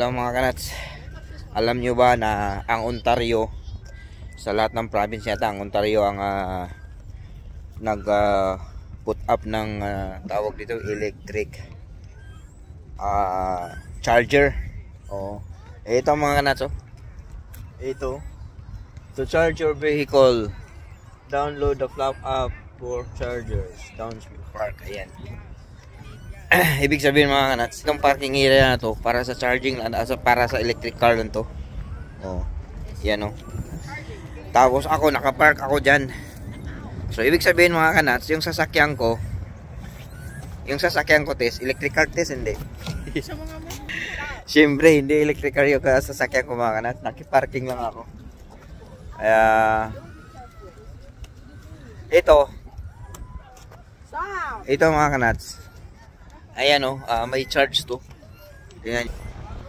Hello mga kanats. Alam nyo ba na ang Ontario, sa lahat ng province yata, ang Ontario ang nag put up ng tawag dito electric charger. Ito mga kanats, ito, to charge your vehicle, download the Flap app for chargers, Downsview Park. Ayan. Ibig sabihin mga kanats, itong parking area na to para sa charging, para sa electric car lang to. Yan Tapos ako, nakapark ako dyan. So ibig sabihin mga kanats, yung sasakyan ko test, electric car test, hindi. Siyempre hindi electric car yung sasakyan ko mga kanats, nakiparking lang ako. Kaya ito mga kanats, ayan may charge to. Tingnan,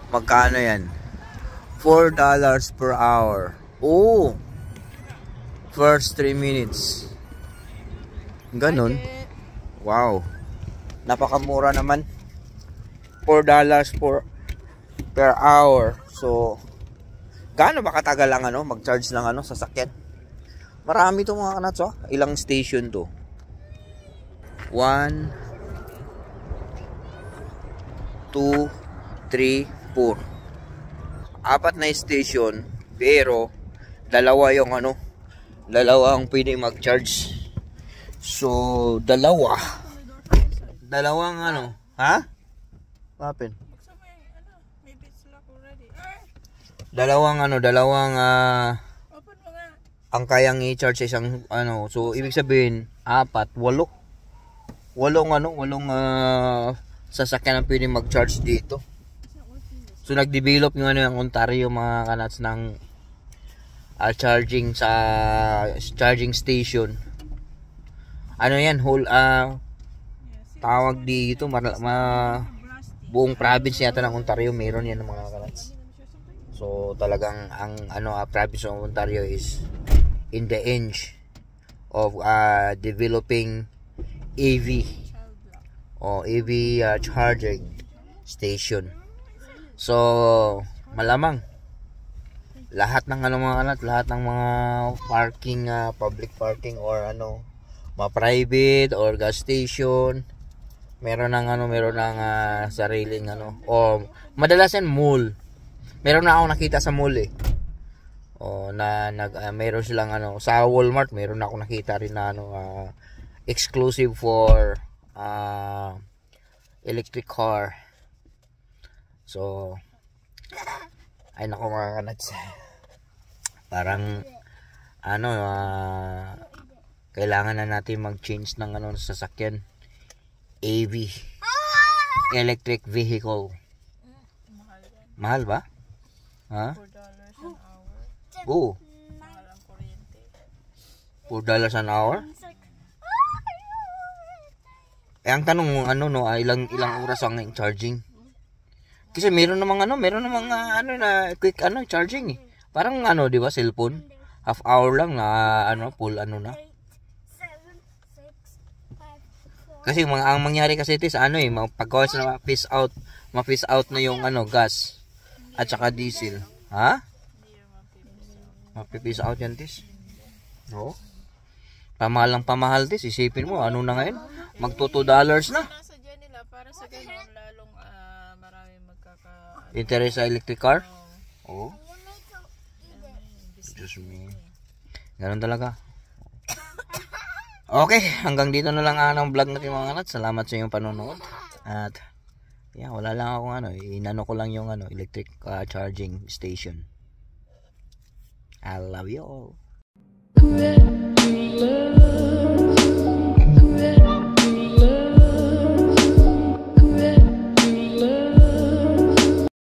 magkano yan? $4 per hour. First 3 minutes. Ganon. Wow. Napakamura naman. $4 per hour. So, gaano ba katagal ang mag-charge ng sasakyan? Marami to mga kanats, Ilang station to? 1, 2, 3, 4. 4 na station, pero dalawa ang pwede mag-charge. So, dalawang dalawang ang kayang i-charge isang so ibig sabihin 8 sasakyan ang pwede mag-charge dito. So nag-develop yung Ontario mga kanats ng charging charging station. Yan, whole tawag dito, buong province yata ng Ontario meron yan mga kanats. So talagang ang province ng Ontario is in the edge of developing EV charging station. So malamang lahat ng lahat ng mga parking, public parking or mga private or gas station, meron ng sariling o madalas yan mall. Meron na ako nakita sa mall meron silang sa Walmart, meron na ako nakita rin na exclusive for electric car. So ay nako mga kanats, parang kailangan na natin mag-change ng sasakyan. EV, electric vehicle. Mahal ba? Ha? $4 an hour. $4 an hour? Ang tanong ilang oras ang charging? Kasi meron namang na quick charging Parang di ba cellphone? Half hour lang na full na. Kasi ang mangyari kasi ito sa pagkawas na ma-piece out na yung gas at saka diesel. Ha? Ma-piece out yan tis. Oo. Pamahal tis, isipin mo na ngayon? Magto $2 na. Nasa dyan nila para sa ganun lalong marami interest sa electric car? Oo. Just me. Ganun talaga. Okay, hanggang dito na lang ang vlog natin mga kanats. Salamat sa iyong panonood. At wala lang akong inano ko lang yung electric charging station. I love you all.